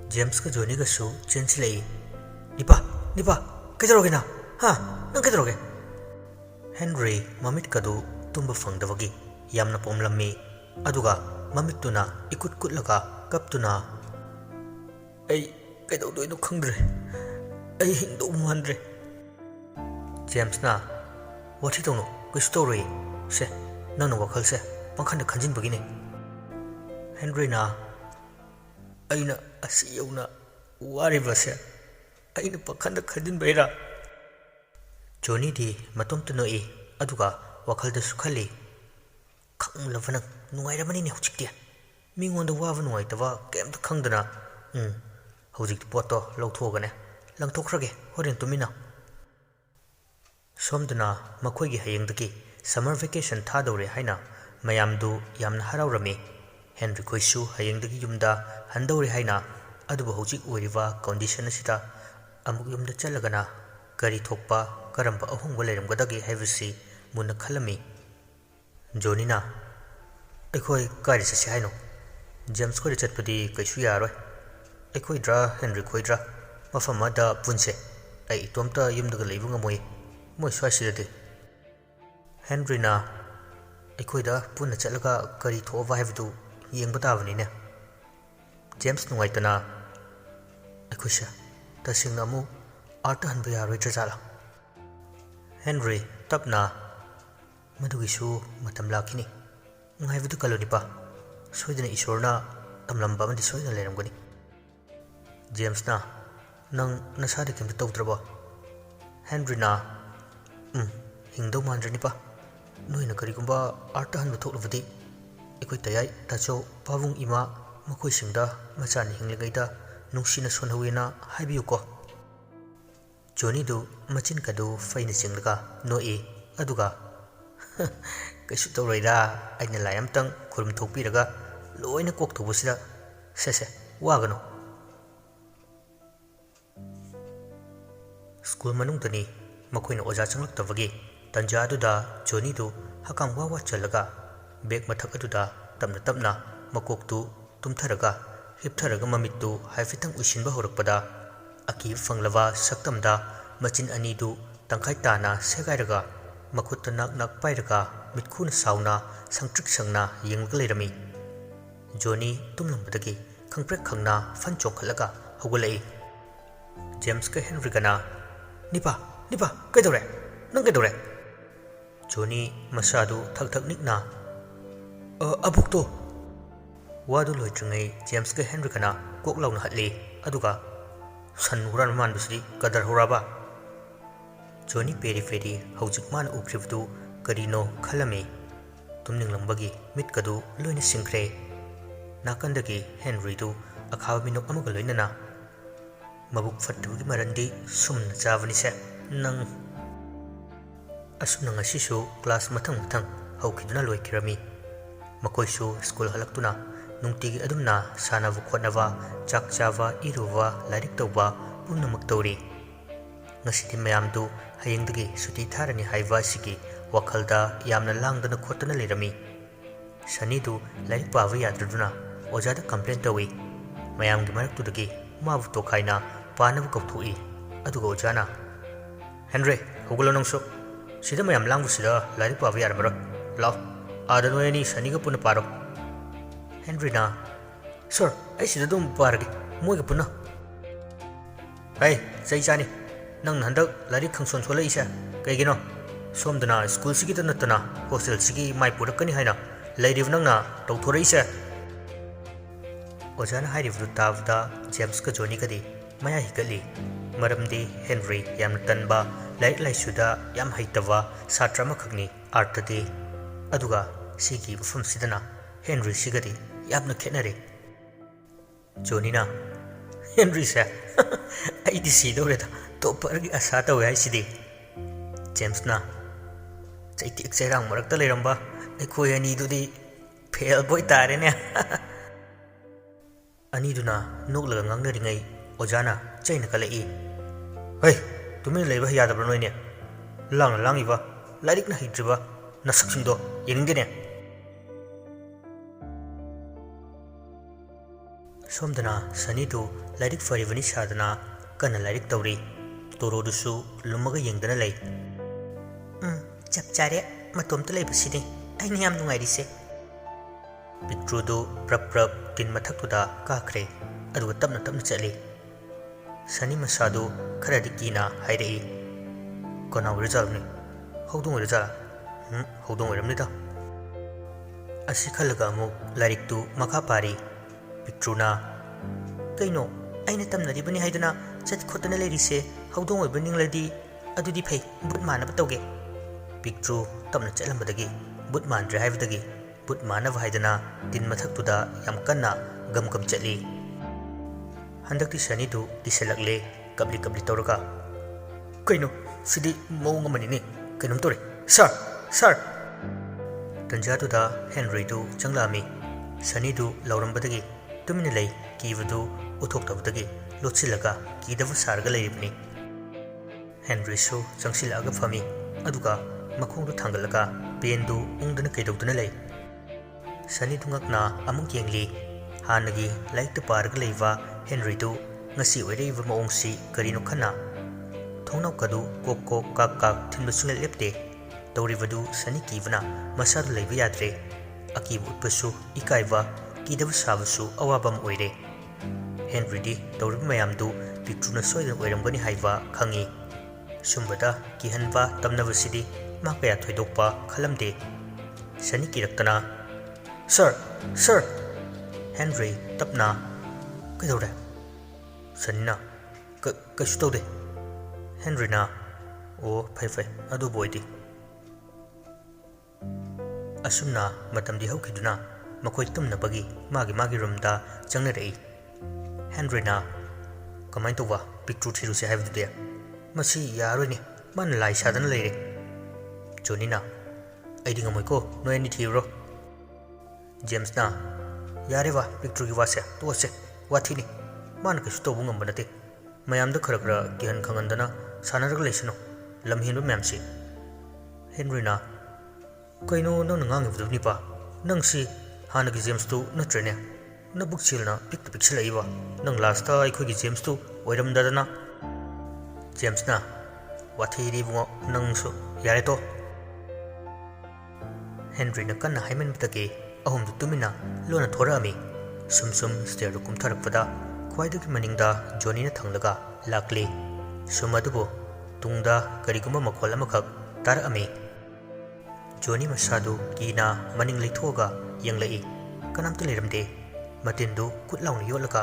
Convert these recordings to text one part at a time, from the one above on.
James ka Johnny ka su chensilei. Nipa, kaidaroge na? Ha, nang kaidaroge? Henry mamit kadu tumba fangdawagi yamna pomlammi aduga mamituna ikut kutlaga kaptuna ai kaidawdoino khangdre ai hingdo muhandre. James na wathi tongno ku story se nangna wakhal se pangkhanda khanjin bagine. Henry na aina asi yauna wari base aina pakhanda khanjin baira. Johnny di matom tu noi aduga wakal da sukhali khang lavanang nuai ramani ne hujik mingon da wawa nuai tawa kem ta khang dana hujik poto lawtho gane langthokhrage horen tumina somdana makhoi gi hayeng daki summer vacation tha dore haina mayam du yamna harau rami. Henry khoisu hayeng daki yumda handore haina aduba hujik oiriwa condition asita amuk yumda chalagana kari thokpa karamba ahung waleram gadagi haivisi muna khalami. Johnny na ekhoi kari sasi haino James khoi chatpadi kaisu yaroi ekhoi dra Henry khoi dra mafama da punse ai tomta yumdaga leibu ngamoi moi swasidade. Henry na ekhoi da punna chatlaga kari thova haivdu yengba tabani ne. James nungaitana ekhoi sha tasing amu arta hanba yaroi trajala. Henry tapna madugisu matam lakini ngaibudu kalonipa soidana isorna tamlamba amadi soidana leramgani. James na nang nasada kimta tawdraba? Henry na hingdo mandranipa noina karigumba arta hanba thoklabadi ekoi tayai tacho pawung ima makoi singda machani hinglegaida nungsina sonhawena haibiyuko. Johnny du machin kadu faina chinglaga noi aduga kaisu tawraida aina layam tang khurum thokpiraga loina kok thobusida sese wagano. School manung tani makoina oja changlaktabagi tanja aduda Johnny du hakang wawa chalaga bag mathak aduda tamna tamna makok tu tumtharaga hiptharaga mamittu haifitang usinba horakpada aki fanglava saktamda machin ani du tangkai tana segairaga makutta nak pairaga mitkhuna sauna sangtrik sangna yenglaga leirami. Johnny tumlambadagi khangprek khangna fan chongkhalaga hogulai. James ka Henry gana nipa kaidore nang kaidore? Johnny masadu thak nikna abukto wadu loitringai James ka Henry gana kok launa hatli aduga san huran man busri kadar horaba. Johnny peri hojik man ukribdu karino khalami tumning lambagi mit kadu loina singkre. Nakandagi Henry du akhawa minok amaga loinana mabuk fattugi marandi sumna chavani se nang asumna ngasisu class mathang haukiduna loikirami. Makoisu school halaktuna nungtigi adumna sanavu khotnava chak chava iruwa lairik tawba punamak tawri. Ngasidi mayamdu hayengdagi suti tharani haiva sigi wakhalda yamna langdana khotana leirami. Sanidu lairik pava yadraduna ojada complain tawi mayamgi maraktudagi mabu tokhaina panabu kauthui aduga ojana Henry hogulo nangso sida mayam langbu sida lairik pava yaramaro law ada noyani saniga puna paro. Henry na sir ai sida dum paragi moiga puna ai sai chani nang handak lari khangson sola isa kaigino somdana school sigi ta natana hostel sigi mai purakani haina lairiv nangna tawthora isa. Ojana hairivu tavda James ka Johnny kadi maya hikali maramdi Henry yam tanba laik laisuda yam haitava satra makhagni artadi aduga sigi bufam sidana Henry sigadi yamna khenare. Johnny na Henry sa ai disi dore ta topargi asa tawe ai sidi. James na chaiti exerang marakta leiramba ekhoi ani dudi fail boy tare ne. Ani duna noklaga ngangnaringai ojana chaina kalai hey tumin leiba yadabra noine langna langiba lairik na hitriba nasaksimdo yengene. ꯁꯣꯝꯗꯅ ꯁꯅꯤꯗꯨ ꯂꯥꯏꯔꯤꯛ ꯐꯔꯤꯕꯅꯤ ꯁꯥꯗꯅ ꯀꯟꯅ ꯂꯥꯏꯔꯤꯛ ꯇꯧꯔꯤ ꯇꯣꯔꯣꯗꯨꯁꯨ ꯂꯨꯝꯃꯒ ꯌꯦꯡꯗꯅ ꯂꯩ ꯆꯞ ꯆꯥꯔꯦ ꯃꯇꯣꯝꯇ ꯂꯩꯕꯁꯤꯅꯤ ꯑꯩꯅ ꯌꯥꯝ ꯅꯨꯡꯉꯥꯏꯔꯤꯁꯦ ꯄꯤꯛꯇ꯭ꯔꯨꯗꯨ ꯄ꯭ꯔꯞ ꯄ꯭ꯔꯞ ꯇꯤꯟ ꯃꯊꯛꯇꯨꯗ ꯀꯥꯈ꯭ꯔꯦ ꯑꯗꯨꯒ ꯇꯞꯅ ꯇꯞꯅ ꯆꯠꯂꯤ ꯁꯅꯤ ꯃꯁꯥꯗꯨ ꯈꯔꯗꯤ ꯀꯤꯅ ꯍꯥꯏꯔꯛꯏ ꯀꯅꯥ ꯑꯣꯏꯔꯖꯥꯠꯅꯣꯅꯦ ꯍꯧꯗꯣꯡ ꯑꯣꯏꯔꯖꯥꯠꯂꯥ ꯍꯧꯗꯣꯡ ꯑꯣꯏꯔꯝꯅꯤꯗ ꯑꯁꯤ ꯈꯜꯂꯒ ꯑꯃꯨꯛ ꯂꯥꯏꯔꯤꯛꯇꯨ ꯃꯈꯥ ꯄꯥꯔꯤ ꯄꯤꯛꯇ꯭ꯔꯨꯅ ꯀꯩꯅꯣ ꯑꯩꯅ ꯇꯝꯅꯔꯤꯕꯅꯤ ꯍꯥꯏꯗꯨꯅ ꯆꯠ ꯈꯣꯠꯇꯅ ꯂꯩꯔꯤꯁꯦ ꯍꯧꯗꯣꯡ ꯑꯣꯏꯕ ꯅꯤꯡꯂꯗꯤ ꯑꯗꯨꯗꯤ ꯐꯩ ꯕꯨꯠ ꯃꯥꯟꯅꯕ ꯇꯧꯒꯦ ꯄꯤꯛꯇ꯭ꯔꯨ ꯇꯞꯅ ꯆꯠꯂꯝꯕꯗꯒꯤ ꯕꯨꯠ ꯃꯥꯟꯗ꯭ꯔꯦ ꯍꯥꯏꯕꯗꯒꯤ ꯕꯨꯠ ꯃꯥꯟꯅꯕ ꯍꯥꯏꯗꯅ ꯇꯤꯟ ꯃꯊꯛꯇꯨꯗ ꯌꯥꯝ ꯀꯟꯅ ꯒꯝ ꯒꯝ ꯆꯠꯂꯤ ꯍꯟꯗꯛꯇꯤ ꯁꯅꯤꯗꯨ ꯀꯤꯁꯜꯂꯛꯂꯦ ꯀꯞꯂꯤ ꯀꯞꯂꯤ ꯇꯧꯔꯒ ꯀꯩꯅꯣ ꯁꯤꯗꯤ ꯃꯑꯣꯡ ꯑꯃꯅꯤꯅꯦ ꯀꯩꯅꯣꯝ ꯇꯧꯔꯦ ꯁꯥꯔ ꯇꯟꯖꯥꯗꯨꯗ ꯍꯦꯟꯔꯤꯗꯨ ꯆꯪꯂꯛꯑꯝꯃꯤ ꯁꯅꯤꯗꯨ ꯂꯥꯎꯔꯝꯕꯗꯒꯤ ꯇꯨꯃꯤꯟꯅ ꯂꯩ ꯀꯤꯕꯗꯨ ꯎꯠꯊꯣꯛꯇꯕꯗꯒꯤ ꯂꯣꯠꯁꯤꯜꯂꯒ ꯀꯤꯗꯕ ꯁꯥꯔꯒ ꯂꯩꯔꯤꯕꯅꯤ ꯍꯦꯟꯔꯤꯁꯨ ꯆꯪꯁꯤꯜꯂꯛꯑꯒ ꯐꯝꯃꯤ ꯑꯗꯨꯒ ꯃꯈꯣꯡꯗꯨ ꯊꯥꯡꯒꯠꯂꯒ ꯄꯦꯟꯗꯨ ꯎꯪꯗꯅ ꯀꯩꯗꯧꯗꯨꯅ ꯂꯩ ꯁꯅꯤꯗꯨ ꯉꯛꯅ ꯑꯃꯨꯛ ꯌꯦꯡꯂꯤ ꯍꯥꯟꯅꯒꯤ ꯂꯥꯏꯔꯤꯛꯇ ꯄꯥꯔꯒ ꯂꯩꯕ ꯍꯦꯟꯔꯤꯗꯨ ꯉꯁꯤ ꯑꯣꯏꯔꯛꯏꯕ ꯃꯑꯣꯡꯁꯤ ꯀꯔꯤꯅꯣ ꯈꯟꯅ ꯊꯣꯡꯅꯥꯎꯀꯗꯨ ꯀꯣꯛ ꯀꯣꯛ ꯀꯥꯛ ꯀꯥꯛ ꯊꯤꯟꯕ ꯁꯨꯡꯂꯦꯞ ꯂꯦꯞꯇꯦ ꯇꯧꯔꯤꯕꯗꯨ ꯁꯅꯤ ꯀꯤꯕꯅ ꯃꯁꯥꯗꯨ ꯂꯩꯕ ꯌꯥꯗ꯭ꯔꯦ ꯑꯀꯤꯕ ꯎꯠꯄꯁꯨ ꯏꯀꯥꯏꯕ ꯀꯤꯗꯕ ꯁꯥꯕꯁꯨ ꯑꯋꯥꯕ ꯑꯃ ꯑꯣꯏꯔꯦ ꯍꯦꯟꯔꯤꯗꯤ ꯇꯧꯔꯤꯕ ꯃꯌꯥꯝꯗꯨ ꯄꯤꯛꯇ꯭ꯔꯨꯅ ꯁꯣꯏꯗꯅ ꯑꯣꯏꯔꯝꯒꯅꯤ ꯍꯥꯏꯕ ꯈꯪꯉꯤ ꯁꯨꯝꯕꯗ ꯀꯤꯍꯟꯕ ꯇꯝꯅꯕꯁꯤꯗꯤ ꯃꯥ ꯀꯌꯥ ꯊꯣꯏꯗꯣꯛꯄ ꯈꯜꯂꯝꯗꯦ ꯁꯅꯤ ꯀꯤꯔꯛꯇꯅ ꯁꯥꯔ ꯍꯦꯟꯔꯤ ꯇꯞꯅ ꯀꯩꯗꯧꯔꯦ ꯁꯅꯤꯅ ꯀꯩꯁꯨ ꯇꯧꯗꯦ ꯍꯦꯟꯔꯤꯅ ꯑꯣ ꯐꯩ ꯑꯗꯨꯕꯨ ꯑꯣꯏꯗꯤ ꯑꯁꯨꯝꯅ ꯃꯇꯝꯗꯤ ꯍꯧꯈꯤꯗꯨꯅ ꯃꯈꯣꯏ ꯇꯨꯝꯅꯕꯒꯤ ꯃꯥꯒꯤ ꯔꯨꯝꯗ ꯆꯪꯅꯔꯛꯏ ꯍꯦꯟꯔꯤꯅ ꯀꯃꯥꯏꯅ ꯇꯧꯕ ꯄꯤꯛꯇ꯭ꯔꯨ ꯊꯤꯔꯨꯁꯦ ꯍꯥꯏꯕꯗꯨꯗꯤ ꯃꯁꯤ ꯌꯥꯔꯣꯏꯅꯦ ꯃꯥꯅ ꯂꯥꯏ ꯁꯥꯗꯅ ꯂꯩꯔꯦ ꯖꯣꯅꯤꯅ ꯑꯩꯗꯤ ꯉꯝꯃꯣꯏꯀꯣ ꯅꯣꯏ ꯑꯅꯤ ꯊꯤꯔꯨꯔꯣ ꯖꯦꯝꯁꯅ ꯌꯥꯔꯦ ꯄꯤꯛꯇ꯭ꯔꯨꯒꯤ ꯋꯥꯁꯦ ꯇꯣꯛꯑꯁꯦ ꯋꯥꯊꯤꯅꯤ ꯃꯥꯅ ꯀꯩꯁꯨ ꯇꯧꯕ ꯉꯝꯕ ꯅꯠꯇꯦ ꯃꯌꯥꯝꯗ ꯈꯔ ꯀꯤꯍꯟ ꯈꯪꯍꯟꯗꯅ ꯁꯥꯟꯅꯔꯒ ꯂꯩꯁꯅꯨ ꯂꯝ ꯍꯦꯟꯕ ꯃꯌꯥꯝꯁꯤ ꯍꯦꯟꯔꯤꯅ ꯀꯩꯅꯣ ꯅꯪꯅ ꯉꯥꯡꯉꯤꯕꯗꯨꯅꯤꯄꯥ ꯅꯪꯁꯤ ꯍꯥꯟꯅꯒꯤ ꯖꯦꯝꯁꯇꯨ ꯅꯠꯇ꯭ꯔꯦꯅꯦ ꯅꯕꯨꯛ ꯆꯦꯜꯅ ꯄꯤꯛꯇ ꯄꯤꯛꯁꯤꯜꯂꯛꯏꯕ ꯅꯪ ꯂꯥꯁꯇ ꯑꯩꯈꯣꯏꯒꯤ ꯖꯦꯝꯁꯇꯨ ꯑꯣꯏꯔꯝꯗꯗꯅ ꯖꯦꯝꯁꯅ ꯋꯥꯊꯤꯗꯤ ꯏꯕꯨꯡꯉꯣ ꯅꯪꯁꯨ ꯌꯥꯔꯦꯇꯣ ꯍꯦꯟꯔꯤꯅ ꯀꯟꯅ ꯍꯥꯏꯃꯟꯕꯗꯒꯤ ꯑꯍꯨꯝꯗꯨ ꯇꯨꯃꯤꯟꯅ ꯂꯣꯟꯅ ꯊꯣꯔꯛꯑꯝꯃꯤ ꯁꯨꯝ ꯁ꯭ꯇꯦꯌꯔꯗꯨ ꯀꯨꯝꯊꯔꯛꯄꯗ ꯈ꯭ꯋꯥꯏꯗꯒꯤ ꯃꯅꯤꯡꯗ ꯖꯣꯅꯤꯅ ꯊꯪꯂꯒ ꯂꯥꯛꯂꯤ ꯑꯗꯨꯕꯨ ꯇꯨꯡꯗ ꯀꯔꯤꯒꯨꯝꯕ ꯃꯈꯣꯜ ꯑꯃꯈꯛ ꯇꯥꯔꯛꯑꯝꯃꯤ ꯖꯣꯅꯤ ꯃꯁꯥꯗꯨ ꯀꯤꯅ ꯃꯅꯤꯡ ꯂꯩꯊꯣꯛꯑꯒ ꯌꯦꯡꯂꯛꯏ ꯀꯅꯥꯝꯇ ꯂꯩꯔꯝꯗꯦ ꯃꯇꯤꯟꯗꯨ ꯀꯨꯠ ꯂꯥꯎꯅ ꯌꯣꯠꯂꯒ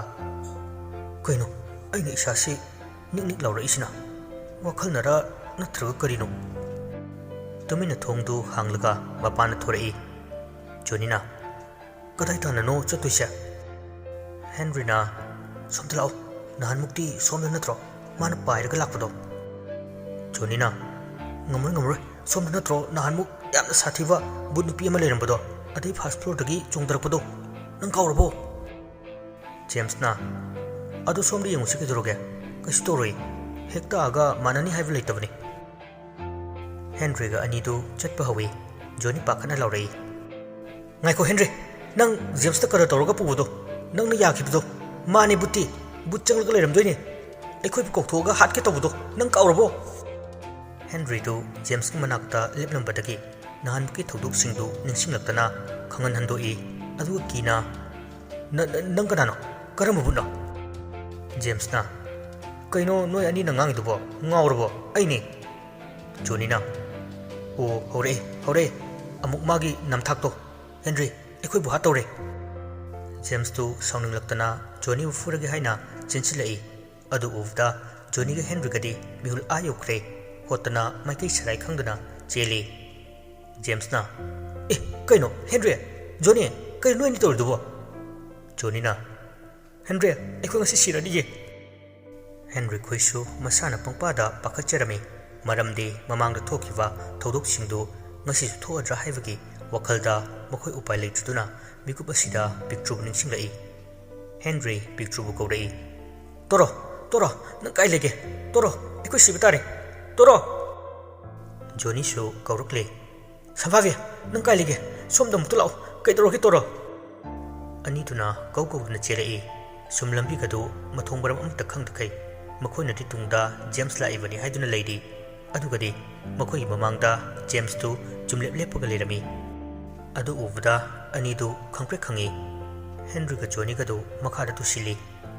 ꯀꯩꯅꯣ ꯑꯩꯅ ꯏꯁꯥꯁꯤ ꯅꯤꯛ ꯂꯥꯎꯔꯛꯏꯁꯤꯅ ꯋꯥꯈꯜꯅꯔ ꯅꯠꯇ꯭ꯔꯒ ꯀꯔꯤꯅꯣ ꯇꯨꯃꯤꯟꯅ ꯊꯣꯡꯗꯨ ꯍꯥꯡꯂꯒ ꯃꯄꯥꯟꯗ ꯊꯣꯔꯛꯏ ꯖꯣꯅꯤꯅ ꯀꯗꯥꯏ ꯇꯥꯟꯅꯅꯣ ꯆꯠꯇꯣꯏꯁꯦ ꯍꯦꯟꯔꯤꯅ ꯁꯣꯝꯗ ꯂꯥꯛꯑꯣ ꯅꯍꯥꯟꯃꯨꯛꯇꯤ ꯁꯣꯝꯗ ꯅꯠꯇ꯭ꯔꯣ ꯃꯥꯅ ꯄꯥꯏꯔꯒ ꯂꯥꯛꯄꯗꯣ ꯖꯣꯅꯤꯅ ꯉꯝꯃꯔꯣꯏ ꯁꯣꯝꯗ ꯅꯠꯇ꯭ꯔꯣ ꯅꯍꯥꯟꯃꯨꯛ ꯌꯥꯝꯅ ꯁꯥꯊꯤꯕ ꯕꯨꯠ ꯅꯨꯄꯤ ꯑꯃ ꯂꯩꯔꯝꯕꯗꯣ ꯑꯗꯩ ꯐꯥꯔꯁꯠ ꯐ꯭ꯂꯣꯔꯗꯒꯤ ꯆꯣꯡꯊꯔꯛꯄꯗꯣ ꯅꯪ ꯀꯥꯎꯔꯕꯣ ꯖꯦꯝꯁꯅ ꯑꯗꯨ ꯁꯣꯝꯗ ꯌꯦꯡꯉꯨꯁꯤ ꯀꯩꯗꯧꯔꯒꯦ ꯀꯩꯁꯨ ꯇꯧꯔꯣꯏ ꯍꯦꯛ ꯇꯥꯛꯑꯒ ꯃꯥꯟꯅꯅꯤ ꯍꯥꯏꯕ ꯂꯩꯇꯕꯅꯤ ꯍꯦꯟꯔꯤꯒ ꯑꯅꯤꯗꯨ ꯆꯠꯄ ꯍꯧꯏ ꯖꯣꯅꯤ ꯄꯥꯈꯠꯅ ꯂꯥꯎꯔꯛꯏ ꯉꯥꯏꯈꯣ ꯍꯦꯟꯔꯤ ꯅꯪ ꯖꯦꯝꯁꯇ ꯀꯗꯔ ꯇꯧꯔꯒ ꯄꯨꯕꯗꯣ ꯅꯪꯅ ꯌꯥꯈꯤꯕꯗꯣ ꯃꯥꯅꯦ ꯕꯨꯠꯇꯤ ꯕꯨꯠ ꯆꯪꯂꯒ ꯂꯩꯔꯝꯗꯣꯏꯅꯦ ꯑꯩꯈꯣꯏꯕꯨ ꯀꯧꯊꯣꯛꯑꯒ ꯍꯥꯠꯀꯦ ꯇꯧꯕꯗꯣ ꯅꯪ ꯀꯥꯎꯔꯕꯣ ꯍꯦꯟꯔꯤꯗꯨ ꯖꯦꯝꯁꯀꯤ ꯃꯅꯥꯛꯇ ꯂꯦꯞꯂꯝꯕꯗꯒꯤ ꯅꯍꯥꯟꯃꯨꯛꯀꯤ ꯊꯧꯗꯣꯛꯁꯤꯡꯗꯨ ꯅꯤꯡꯁꯤꯡꯂꯛꯇꯅ ꯈꯪꯍꯟ ꯍꯟꯗꯣꯛꯏ ꯑꯗꯨꯒ ꯀꯤꯅ ꯅꯪ ꯀꯅꯥꯅꯣ ꯀꯔꯝꯕ ꯕꯨꯠꯅꯣ ꯖꯦꯝꯁꯅ ꯀꯩꯅꯣ ꯅꯣꯏ ꯑꯅꯤꯅ ꯉꯥꯡꯉꯤꯗꯨꯕꯣ ꯉꯥꯎꯔꯕꯣ ꯑꯩꯅꯦ ꯖꯣꯅꯤꯅ ꯑꯣ ꯍꯧꯔꯛꯑꯦ ꯑꯃꯨꯛ ꯃꯥꯒꯤ ꯅꯝꯊꯥꯛꯇꯣ ꯍꯦꯟꯔꯤ ꯑꯩꯈꯣꯏꯕꯨ ꯍꯥꯠꯇꯧꯔꯦ ꯖꯦꯝꯁꯇꯨ ꯁꯥꯎꯅꯤꯡꯂꯛꯇꯅ ꯖꯣꯅꯤꯕꯨ ꯐꯨꯔꯒꯦ ꯍꯥꯏꯅ ꯆꯦꯟꯁꯤꯜꯂꯛꯏ ꯑꯗꯨ ꯎꯕꯗ ꯖꯣꯅꯤꯒ ꯍꯦꯟꯔꯤꯒꯗꯤ ꯃꯤꯍꯨꯜ ꯌꯧꯈ꯭ꯔꯦ ꯍꯣꯠꯇꯅ ꯃꯥꯏꯀꯩ ꯁꯔꯥꯏ ꯈꯪꯗꯅ ꯆꯦꯜꯂꯤ ꯖꯦꯝꯁꯅ ꯀꯩꯅꯣ ꯍꯦꯟꯔꯤ ꯖꯣꯅꯤ ꯀꯩꯅꯣ ꯅꯣꯏ ꯑꯅꯤ ꯇꯧꯔꯤꯗꯨꯕꯣ ꯖꯣꯅꯤꯅ ꯍꯦꯟꯔꯤ ꯑꯩꯈꯣꯏ ꯉꯁꯤ ꯁꯤꯔꯅꯤꯌꯦ ꯍꯦꯟꯔꯤ ꯈꯣꯏꯁꯨ ꯃꯁꯥꯅ ꯄꯪꯄꯥꯗ ꯄꯥꯈꯠꯆꯔꯝꯃꯤ ꯃꯔꯝꯗꯤ ꯃꯃꯥꯡꯗ ꯊꯣꯛꯈꯤꯕ ꯊꯧꯗꯣꯛꯁꯤꯡꯗꯨ ꯉꯁꯤꯁꯨ ꯊꯣꯛꯑꯗ꯭ꯔꯥ ꯍꯥꯏꯕꯒꯤ ꯋꯥꯈꯜꯗ ꯃꯈꯣꯏ ꯎꯄꯥꯏ ꯂꯩꯇ꯭ꯔꯗꯨꯅ ꯃꯤꯀꯨꯞ ꯑꯁꯤꯗ ꯄꯤꯛꯇ꯭ꯔꯨꯕꯨ ꯅꯤꯡꯁꯤꯡꯂꯛꯏ ꯍꯦꯟꯔꯤ ꯄꯤꯛꯇ꯭ꯔꯨꯕꯨ ꯀꯧꯔꯛꯏ ꯇꯣꯔꯣ ꯅꯪ ꯀꯥꯏ ꯂꯩꯒꯦ ꯇꯣꯔꯣ ꯑꯩꯈꯣꯏ ꯁꯤꯕ ꯇꯥꯔꯦ ꯇꯣꯔꯣ ꯖꯣꯅꯤꯁꯨ ꯀꯧꯔꯛꯂꯤ ꯁꯝꯐꯥꯕꯤ ꯅꯪ ꯀꯥꯏ ꯂꯩꯒꯦ ꯁꯣꯝꯗ ꯑꯃꯨꯛꯇ ꯂꯥꯛꯑꯣ ꯀꯩꯗꯧꯔꯒꯦ ꯇꯣꯔꯣ ꯑꯅꯤꯗꯨꯅ ꯀꯧꯗꯨꯅ ꯆꯦꯜꯂꯛꯏ sum lambi gadu mathong baram amta khangdakai makhoi tungda James laibani haiduna leidi adugadi makhoi mamangda James tu chumlep lepaga lerami adu ubda ani du khangpre khangi Henry ga Johnny gadu makhada tu sili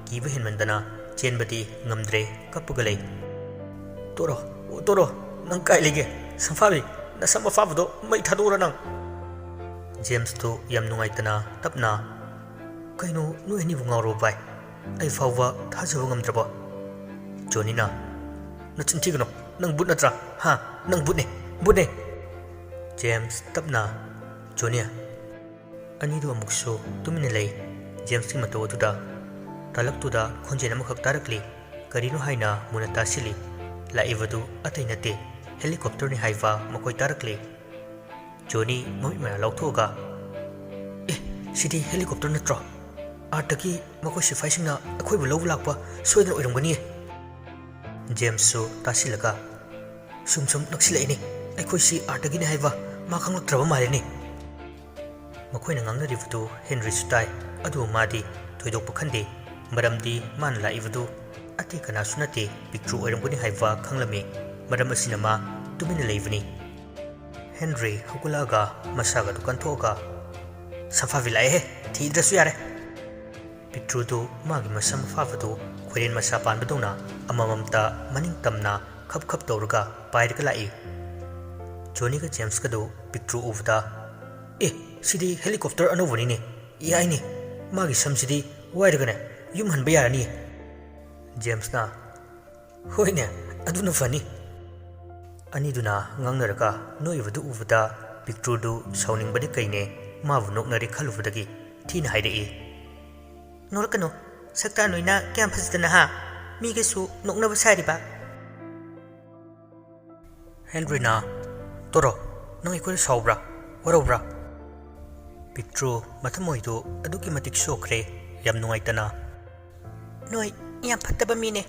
kiba henmandana chenbati ngamdre kapaga lei toro nang kai lege samfabi na sama fabdo mai thadura nang James tu yam nungai tana tapna kaino nu eni bungaro bai ai fawwa thajaw ngamdraba Johnny na chinti gano nang but natra ha nang but ne James tapna Johnny ani du amukso tumine lei James ki mato tuda talak tuda khonjena makhak tarakli karino haina munata sili la ivadu atai nate helicopter ni haifa makoi tarakli Johnny moi ma lauthoga sidi helicopter natro ataki makoi sifai singna akhoi bu lobu lakpa soidna oiramgani James so tasilaga sum naksilai ni akhoi si ataki ni haifa ma khanglatraba male ni makoi na ngangna rivudu Henry Stai adu madi thoidok pakhande maramdi man la ivadu ati kana sunate picture oiramgani haifa khanglami maram asinama tumina leivani Henry hukulaga masaga dukan thoga safa vilai he thidrasu yare picture du magi masam fafadu khoren masa pan badona amamamta maning tamna khap tawruga pairga lai Johnny ga James ka do picture uvda sidi helicopter anovani ne yai ne magi samsidi wairga ne yum han bayarani James na hoine aduna fani ani duna ngangnaraka noivadu uvada picture du sauning bani kaine mavu noknari khaluvadagi thina haidei norkano sakta noina kyam phasdana ha migesu noknaba sariba Henry na toro nang ikoi saubra warobra picture mathamoidu aduki matik sokre yam nungaitana noi yam phattaba mine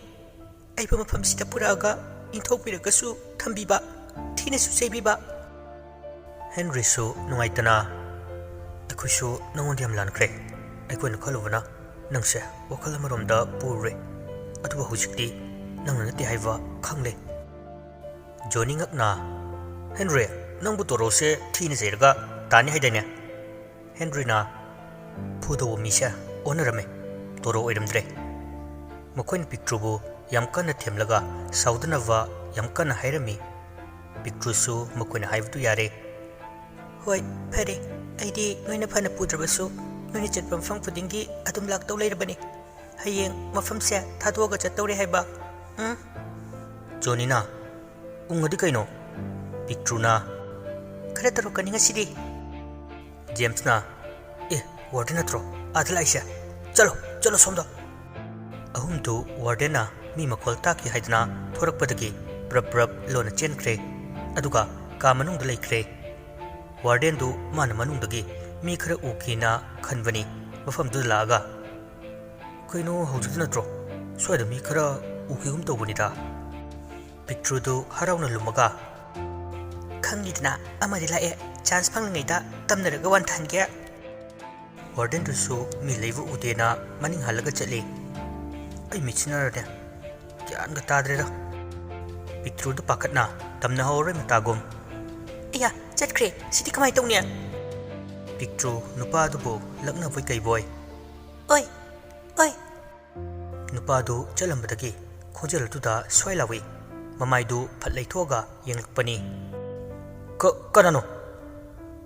aiba mafam sita puraga inthokpiragasu thambiba thinasu seibiba Henry su nungaitana akhusu nangon yam lankre aikoi khalubana nangse wakal amaromda purre atuba hujikti nangna nati haiwa khangle Johnny ngakna Henry nangbu torose thina zeirga tani haidane Henry na phudo misha onarame toro oiramdre makoin picture bu yam kana themlaga saudanawa yam kana hairami picture su makoina haibdu yare hoi phare aidi noina phana pudrabasu noina chatpam phang pudingi adum lak taw leirabani hayeng mafam se thadoga chatawre haiba Johnny na ungadi kaino picture na khare taro kaninga sidi James na warden atro adlaisha chalo somda ahum tu warden na mi makol taki haidna thorak padagi prab lona chenkre aduga ka manung da laikre warden du man manung dagi mi khara ukina khanbani mafam du laga kaino hawjud natro soida mi khara ukigum tawbani da picture du harawna lumaga khangidna amari lae chance phangngaida tamnaraga wan thange warden du su mi leivu udena maning halaga chali ai michinarade kyan ga tadreda picture du pakatna tamna hore matagum iya chatkre sidi kamai tawnya picture nupa du bo lakna voi kai boy oi nupa du chalambadagi khojal tu da soilawi mamai du phatlai thoga yenglakpani kanano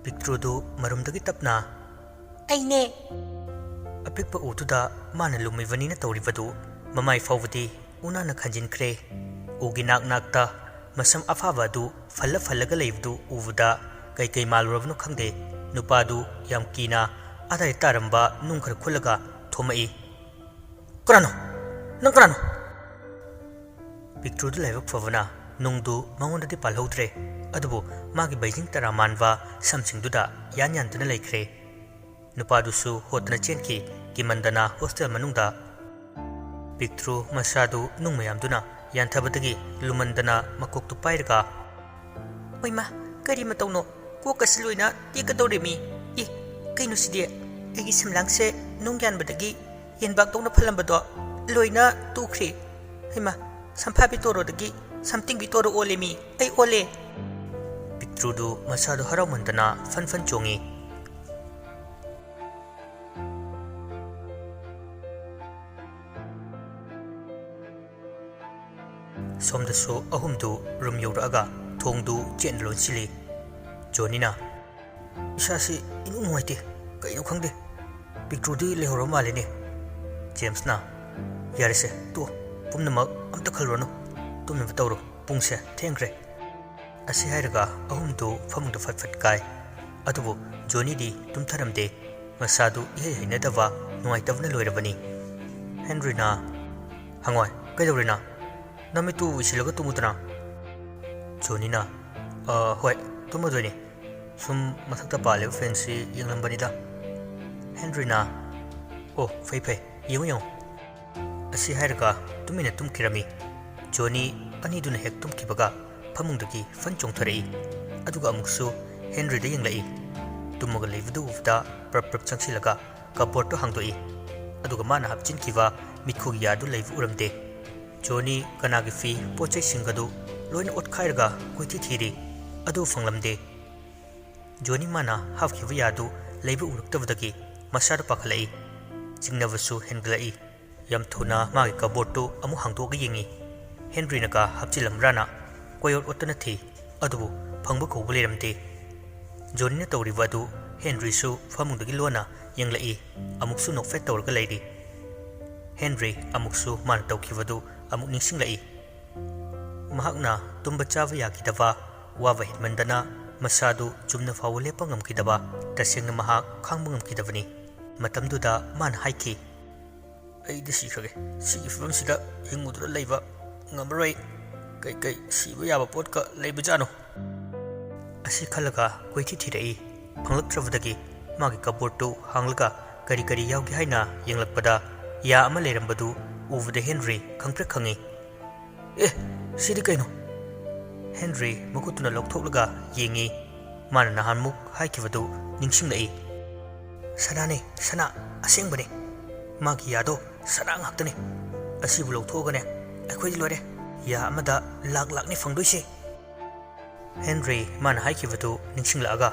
picture du marumdagi tapna aine apikpa utuda mana lumivani na tawribadu mamai fawdi unana khanjinkhre ugi nakta masam afaba du fallaga leivdu uvuda kai malurabnu khangde nupa du yam kina adai taramba nungkhar khulaga thomai kanano picture du leivak favana nungdu mangondadi palhodre adubu magi Beijing taramanwa samsingduda yan tuna laikre nupadusu hotna chenki kimandana hostel manungda picture masadu nungmayamduna yanthabadagi lumandana makoktu pairga oima kari matauno kokasiloina tikadoremi kaino sidi egi simlangse nungyan badagi ꯌꯦꯟꯕꯥꯛꯇꯧꯅ ꯐꯜꯂꯝꯕꯗꯣ ꯂꯣꯏꯅ ꯇꯨꯈ꯭ꯔꯦ ꯍꯩꯃꯥ ꯁꯝꯐꯥꯕꯤ ꯇꯣꯔꯣꯗꯒꯤ ꯁꯝꯇꯤꯡꯕꯤ ꯇꯣꯔꯣ ꯑꯣꯜꯂꯦꯃꯤ ꯑꯩ ꯑꯣꯜꯂꯦ ꯄꯤꯛꯇ꯭ꯔꯨꯗꯨ ꯃꯁꯥꯗꯨ ꯍꯔꯥꯎꯃꯟꯗꯅ ꯐꯟ ꯐꯟ ꯆꯣꯡꯉꯤ ꯁꯣꯝꯗꯁꯨ ꯑꯍꯨꯝꯗꯨ room ꯌꯧꯔꯛꯑꯒ ꯊꯣꯡꯗꯨ ꯆꯦꯠꯅ ꯂꯣꯟꯁꯤꯜꯂꯤ ꯖꯣꯅꯤꯅ ꯏꯁꯥꯁꯤ ꯏꯅꯨꯡ ꯅꯨꯡꯉꯥꯏꯇꯦ ꯀꯩꯅꯣ ꯈꯪꯗꯦ ꯄꯤꯛꯇ꯭ꯔꯨꯗꯤ ꯂꯩꯍꯧꯔꯕ ꯃꯥꯜꯂꯤꯅꯦ ꯖꯦꯝꯁꯅ ꯌꯥꯔꯦꯁꯦ ꯇꯣ ꯄꯨꯝꯅꯃꯛ ꯑꯝꯇ ꯈꯜꯂꯨꯔꯅꯨ ꯇꯨꯝꯅꯕ ꯇꯧꯔꯣ ꯄꯨꯡꯁꯦ ꯊꯦꯡꯈ꯭ꯔꯦ ꯑꯁꯤ ꯍꯥꯏꯔꯒ ꯑꯍꯨꯝꯗꯨ ꯐꯃꯨꯡꯗ ꯐꯠ ꯐꯠ ꯀꯥꯏ ꯑꯗꯨꯕꯨ ꯖꯣꯅꯤꯗꯤ ꯇꯨꯝꯊꯔꯝꯗꯦ ꯃꯁꯥꯗꯨ ꯏꯍꯩ ꯍꯩꯅꯗꯕ ꯅꯨꯡꯉꯥꯏꯇꯕꯅ ꯂꯣꯏꯔꯕꯅꯤ ꯍꯦꯟꯔꯤꯅ ꯍꯪꯉꯣꯏ ꯀꯩꯗꯧꯔꯤꯅ ꯅꯃꯤꯠꯇꯨ ꯎꯏꯁꯤꯜꯂꯒ ꯇꯨꯝꯃꯨꯗꯅ ꯖꯣꯅꯤꯅ ꯍꯣꯏ ꯇꯨꯝꯃꯗꯣꯏꯅꯤ ꯁꯨꯝ ꯃꯊꯛꯇ ꯄꯥꯜꯂꯤꯕ ꯐꯦꯟꯁꯤ ꯌꯦꯡꯂꯝꯕꯅꯤꯗ ꯍꯦꯟꯔꯤꯅ ꯑꯣ ꯐꯩ ꯐꯩ ꯌꯦꯡꯉꯨ ꯌꯦꯡꯉꯨ ꯑꯁꯤ ꯍꯥꯏꯔꯒ ꯇꯨꯃꯤꯟꯅ ꯇꯨꯝꯈꯤꯔꯝꯃꯤ ꯖꯣꯅꯤ ꯑꯅꯤꯗꯨꯅ ꯍꯦꯛ ꯇꯨꯝꯈꯤꯕꯒ ꯐꯃꯨꯡꯗꯒꯤ ꯐꯟ ꯆꯣꯡꯊꯔꯛꯏ ꯑꯗꯨꯒ ꯑꯃꯨꯛꯁꯨ ꯍꯦꯟꯔꯤꯗ ꯌꯦꯡꯂꯛꯏ ꯇꯨꯝꯃꯒ ꯂꯩꯕꯗꯨ ꯎꯕꯗ ꯄ꯭ꯔꯞ ꯄ꯭ꯔꯞ ꯆꯪꯁꯤꯜꯂꯒ ꯀꯞꯕꯣꯔꯗꯇꯨ ꯍꯥꯡꯗꯣꯛꯏ ꯑꯗꯨꯒ ꯃꯥꯅ ꯍꯥꯞꯆꯤꯟꯈꯤꯕ ꯃꯤꯠꯈꯨꯒꯤ ꯌꯥꯗꯨ ꯂꯩꯕ ꯎꯔꯝꯗꯦ ꯖꯣꯅꯤ ꯀꯅꯥꯒꯤ ꯐꯤ ꯄꯣꯠꯆꯩꯁꯤꯡꯒꯗꯨ ꯂꯣꯏꯅ ꯑꯣꯠꯈꯥꯏꯔꯒ ꯀꯣꯏꯊꯤ ꯊꯤꯔꯤ ꯑꯗꯨ ꯐꯪꯂꯝꯗꯦ ꯖꯣꯅꯤ ꯃꯥꯅ ꯍꯥꯞꯈꯤꯕ ꯌꯥꯗꯨ ꯂꯩꯕ ꯎꯔꯛꯇꯕꯗꯒꯤ ꯃꯁꯥꯗ ꯄꯥꯈꯠꯂꯛꯏ ꯆꯤꯡꯅꯕꯁꯨ ꯍꯦꯟꯒꯠꯂꯛꯏ ꯌꯥꯝ ꯊꯨꯅ ꯃꯥꯒꯤ ꯀꯞꯕꯣꯔꯗꯇꯨ ꯑꯃꯨꯛ ꯍꯥꯡꯗꯣꯛꯑꯒ ꯌꯦꯡꯉꯤ ꯍꯦꯟꯔꯤꯅꯒ ꯍꯥꯞꯆꯤꯜꯂꯝꯕ꯭ꯔꯥꯅ ꯀꯣꯌꯣꯠ ꯑꯣꯠꯇꯅ ꯊꯤ ꯑꯗꯨꯕꯨ ꯐꯪꯕ ꯀꯧꯕ ꯂꯩꯔꯝꯗꯦ ꯖꯣꯅꯤꯅ ꯇꯧꯔꯤꯕ ꯑꯗꯨ ꯍꯦꯟꯔꯤꯁꯨ ꯐꯃꯨꯡꯗꯒꯤ ꯂꯣꯟꯅ ꯌꯦꯡꯂꯛꯏ ꯑꯃꯨꯛꯁꯨ ꯅꯣꯛꯐꯦꯠ ꯇꯧꯔꯒ ꯂꯩꯔꯤ ꯍꯦꯟꯔꯤ ꯑꯃꯨꯛꯁꯨ ꯃꯥꯅ ꯇꯧꯈꯤꯕꯗꯨ ꯑꯃꯨꯛ ꯅꯤꯡꯁꯤꯡꯂꯛꯏ ꯃꯍꯥꯛꯅ ꯇꯨꯝꯕ ꯆꯥꯕ ꯌꯥꯈꯤꯗꯕ ꯋꯥꯕ ꯍꯦꯟꯃꯟꯗꯅ ꯃꯁꯥꯗꯨ ꯆꯨꯝꯅ ꯐꯥꯎꯕ ꯂꯦꯞꯄ ꯉꯝꯈꯤꯗꯕ ꯇꯁꯦꯡꯅ ꯃꯍꯥꯛ ꯈꯥꯡꯕ ꯉꯝꯈꯤꯗꯕꯅꯤ ꯃꯇꯝꯗꯨꯗ ꯃꯥꯅ ꯍꯥꯏꯈꯤ ꯑꯩꯗꯤ ꯁꯤꯈ꯭ꯔꯒꯦ ꯁꯤꯒꯤ ꯐꯤꯕꯝꯁꯤꯗ ꯍꯤꯡꯉꯨꯗꯨꯅ ꯂꯩꯕ ꯉꯝꯃꯔꯣꯏ ꯀꯩ ꯁꯤꯕ ꯌꯥꯕ ꯄꯣꯠꯀ ꯂꯩꯕꯖꯥꯠꯅꯣ ꯑꯁꯤ ꯈꯜꯂꯒ ꯀꯣꯏꯊꯤ ꯊꯤꯔꯛꯏ ꯐꯪꯂꯛꯇ꯭ꯔꯕꯗꯒꯤ ꯃꯥꯒꯤ ꯀꯞꯕꯣꯔꯗꯇꯨ ꯍꯥꯡꯂꯒ ꯀꯔꯤ ꯀꯔꯤ ꯌꯥꯎꯒꯦ ꯍꯥꯏꯅ ꯌꯦꯡꯂꯛꯄꯗ ꯌꯥ ꯑꯃ ꯂꯩꯔꯝꯕꯗꯨ ꯎꯕꯗ ꯍꯦꯟꯔꯤ ꯈꯪꯄ꯭ꯔꯦꯛ ꯈꯪꯉꯤ ꯁꯤꯗꯤ ꯀꯩꯅꯣ ꯍꯦꯟꯔꯤ ꯃꯈꯨꯠꯇꯨꯅ ꯂꯧꯊꯣꯛꯂꯒ ꯌꯦꯡꯉꯤ ꯃꯥꯅ ꯅꯍꯥꯟꯃꯨꯛ ꯍꯥꯏꯈꯤꯕꯗꯨ ꯅꯤꯡꯁꯤꯡꯂꯛꯏ ꯁꯅꯥꯅꯦ ꯁꯅꯥ ꯑꯁꯦꯡꯕꯅꯦ ꯃꯥꯒꯤ ꯌꯥꯗꯣ ꯁꯅꯥ ꯉꯥꯛꯇꯅꯦ ꯑꯁꯤꯕꯨ ꯂꯧꯊꯣꯛꯑꯒꯅꯦ ꯑꯩꯈꯣꯏꯗꯤ ꯂꯣꯏꯔꯦ ꯌꯥ ꯑꯃꯗ ꯂꯥꯛꯅꯤ ꯐꯪꯗꯣꯏꯁꯦ ꯍꯦꯟꯔꯤ ꯃꯥꯅ ꯍꯥꯏꯈꯤꯕꯗꯨ ꯅꯤꯡꯁꯤꯡꯂꯛꯑꯒ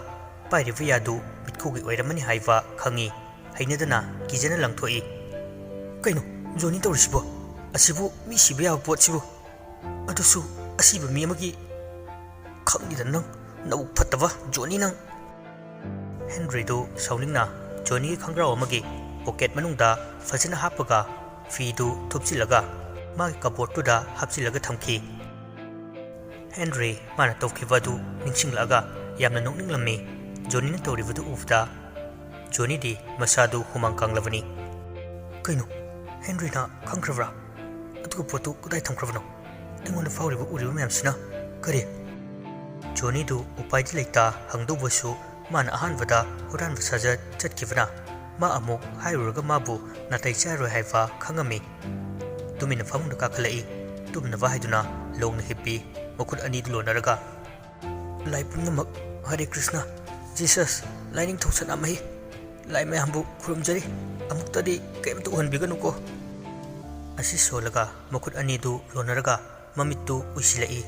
ꯄꯥꯏꯔꯤꯕ ꯌꯥꯗꯨ ꯃꯤꯠꯈꯨꯒꯤ ꯑꯣꯏꯔꯝꯃꯅꯤ ꯍꯥꯏꯕ ꯈꯪꯉꯤ ꯍꯩꯅꯗꯅ ꯀꯤꯖꯅ ꯂꯪꯊꯣꯛꯏ ꯀꯩꯅꯣ ꯖꯣꯅꯤ ꯇꯧꯔꯤꯁꯤꯕꯣ ꯑꯁꯤꯕꯨ ꯃꯤ ꯁꯤꯕ ꯌꯥꯕ ꯄꯣꯠꯁꯤꯕꯨ ꯑꯗꯨꯁꯨ ꯑꯁꯤꯕ ꯃꯤ ꯑꯃꯒꯤ ꯈꯪꯅꯤꯗ ꯅꯪ ꯅꯕꯨꯛ ꯐꯠꯇꯕ ꯖꯣꯅꯤ ꯅꯪ ꯍꯦꯟꯔꯤꯗꯨ ꯁꯥꯎꯅꯤꯡꯅ ꯖꯣꯅꯤꯒꯤ ꯈꯪꯒ꯭ꯔꯥꯎ ꯑꯃꯒꯤ ꯄꯣꯀꯦꯠ ꯃꯅꯨꯡꯗ ꯐꯖꯅ ꯍꯥꯞꯄꯒ ꯐꯤꯗꯨ ꯊꯨꯞꯆꯤꯜꯂꯒ ꯃꯥꯒꯤ ꯀꯞꯕꯣꯔꯗꯇꯨꯗ ꯍꯥꯞꯆꯤꯜꯂꯒ ꯊꯝꯈꯤ ꯍꯦꯟꯔꯤ ꯃꯥꯅ ꯇꯧꯈꯤꯕ ꯑꯗꯨ ꯅꯤꯡꯁꯤꯡꯂꯛꯑꯒ ꯌꯥꯝꯅ ꯅꯣꯛꯅꯤꯡꯂꯝꯃꯤ ꯖꯣꯅꯤꯅ ꯇꯧꯔꯤꯕꯗꯨ ꯎꯕꯗ ꯖꯣꯅꯤꯗꯤ ꯃꯁꯥꯗꯨ ꯍꯨꯃꯥꯡ ꯀꯥꯡꯂꯕꯅꯤ ꯀꯩꯅꯣ ꯍꯦꯟꯔꯤꯅ ꯈꯪꯈ꯭ꯔꯕ꯭ꯔꯥ ꯑꯗꯨꯒ ꯄꯣꯠꯇꯨ ꯀꯗꯥꯏ ꯊꯝꯈ꯭ꯔꯕꯅꯣ ꯑꯩꯉꯣꯟꯗ ꯐꯥꯎꯔꯤꯕ ꯎꯔꯤꯕ ꯃꯌꯥꯝꯁꯤꯅ ꯀꯔꯤ ꯖꯣꯅꯤꯗꯨ ꯎꯄꯥꯏꯗꯤ ꯂꯩꯇ ꯍꯪꯗꯧꯕꯁꯨ ꯃꯥꯅ ꯑꯍꯥꯟꯕꯗ ꯍꯨꯔꯥꯟꯕ ꯁꯥꯖꯠ ꯆꯠꯈꯤꯕꯅ ꯃꯥ ꯑꯃꯨꯛ ꯍꯥꯏꯔꯨꯔꯒ ꯃꯥꯕꯨ ꯅꯥꯇꯩ ꯆꯥꯔꯣꯏ ꯍꯥꯏꯕ ꯈꯪꯉꯝꯃꯤ ꯇꯨꯃꯤꯟꯅ ꯐꯃꯨꯡꯗ ꯀꯥꯈꯠꯂꯛꯏ ꯇꯨꯝꯅꯕ ꯍꯥꯏꯗꯨꯅ ꯂꯣꯡꯅ ꯍꯤꯞꯄꯤ ꯃꯈꯨꯠ ꯑꯅꯤꯗꯨ ꯂꯣꯟꯅꯔꯒ ꯂꯥꯏ ꯄꯨꯝꯅꯃꯛ ꯍꯔꯦ ꯀ꯭ꯔꯤꯁꯅ ꯖꯤꯁꯁ ꯂꯥꯏꯅꯤꯡꯊꯧ ꯁꯅꯥꯃꯍꯤ ꯂꯥꯏ ꯃꯌꯥꯝꯕꯨ ꯈꯨꯔꯨꯝꯖꯔꯤ ꯑꯃꯨꯛꯇꯗꯤ ꯀꯩꯝꯇ ꯎꯍꯟꯕꯤꯒꯅꯨꯀꯣ ꯑꯁꯤ ꯁꯣꯜꯂꯒ ꯃꯈꯨꯠ ꯑꯅꯤꯗꯨ ꯂꯣꯟꯅꯔꯒ ꯃꯃꯤꯠꯇꯨ ꯎꯏꯁꯤꯜꯂꯛꯏ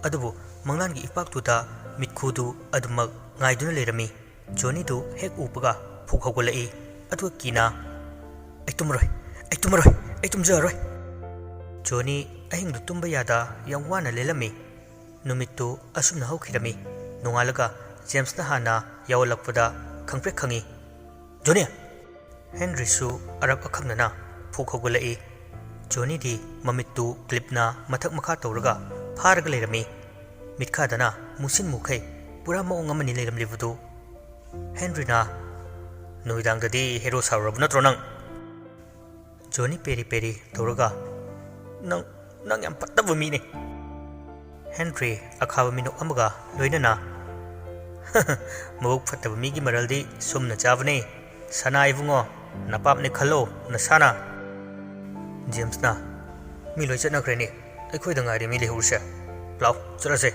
ꯑꯗꯨꯕꯨ ꯃꯪꯂꯥꯟꯒꯤ ꯏꯄꯥꯛꯇꯨꯗ ꯃꯤꯠꯈꯨꯗꯨ ꯑꯗꯨꯃꯛ ꯉꯥꯏꯗꯨꯅ ꯂꯩꯔꯝꯃꯤ ꯖꯣꯅꯤꯗꯨ ꯍꯦꯛ ꯎꯕꯒ ꯐꯨꯛ ꯍꯧꯒꯠꯂꯛꯏ ꯑꯗꯨꯒ ꯀꯤꯅ ꯑꯩ ꯇꯨꯝꯖꯔꯔꯣꯏ ꯖꯣꯅꯤ ꯑꯍꯤꯡꯗꯨ ꯇꯨꯝꯕ ꯌꯥꯗ ꯌꯥꯝ ꯋꯥꯅ ꯂꯦꯜꯂꯝꯃꯤ ꯅꯨꯃꯤꯠꯇꯨ ꯑꯁꯨꯝꯅ ꯍꯧꯈꯤꯔꯝꯃꯤ ꯅꯣꯡꯉꯥꯜꯂꯒ ꯖꯦꯝꯁꯅ ꯍꯥꯟꯅ ꯌꯥꯎꯜꯂꯛꯄꯗ ꯈꯪꯄ꯭ꯔꯦꯛ ꯈꯪꯉꯤ ꯖꯣꯅꯤ ꯍꯦꯟꯔꯤꯁꯨ ꯑꯔꯛ ꯑꯈꯪꯅꯅ ꯐꯨꯛ ꯍꯧꯒꯠꯂꯛꯏ ꯖꯣꯅꯤꯗꯤ ꯃꯃꯤꯠꯇꯨ ꯀ꯭ꯂꯤꯞꯅ ꯃꯊꯛ ꯃꯈꯥ ꯇꯧꯔꯒ ꯐꯥꯔꯒ ꯂꯩꯔꯝꯃꯤ ꯃꯤꯠꯈꯥꯗꯅ ꯃꯨꯁꯤꯟ ꯃꯨꯈꯩ ꯄꯨꯔꯥ ꯃꯑꯣꯡ ꯑꯃꯅꯤ ꯂꯩꯔꯝꯂꯤꯕꯗꯨ ꯍꯦꯟꯔꯤꯅ ꯅꯨꯃꯤꯗꯥꯡꯗꯗꯤ ꯍꯦꯔꯣ ꯁꯥꯔꯨꯔꯕ ꯅꯠꯇ꯭ꯔꯣ ꯅꯪ ꯖꯣꯅꯤ ꯄꯦꯔꯤ ꯄꯦꯔꯤ ꯇꯧꯔꯒ ꯅꯪ ꯌꯥꯝ ꯐꯠꯇꯕ ꯃꯤꯅꯦ ꯍꯦꯟꯔꯤ ꯑꯈꯥꯕ ꯃꯤꯅꯣꯛ ꯑꯃꯒ ꯂꯣꯏꯅꯅ ꯃꯕꯨꯛ ꯐꯠꯇꯕ ꯃꯤꯒꯤ ꯃꯔꯜꯗꯤ ꯁꯨꯝꯅ ꯆꯥꯕꯅꯦ ꯁꯅꯥ ꯏꯕꯨꯡꯉꯣ ꯅꯄꯥꯞꯅꯦ ꯈꯜꯂꯣ ꯅꯁꯥꯅ ꯖꯦꯝꯁꯅ ꯃꯤ ꯂꯣꯏ ꯆꯠꯅꯈ꯭ꯔꯦꯅꯦ ꯑꯩꯈꯣꯏꯗ ꯉꯥꯏꯔꯦ ꯃꯤ ꯂꯩꯍꯧꯔꯤꯁꯦ ꯂꯥꯎ ꯆꯠꯂꯁꯦ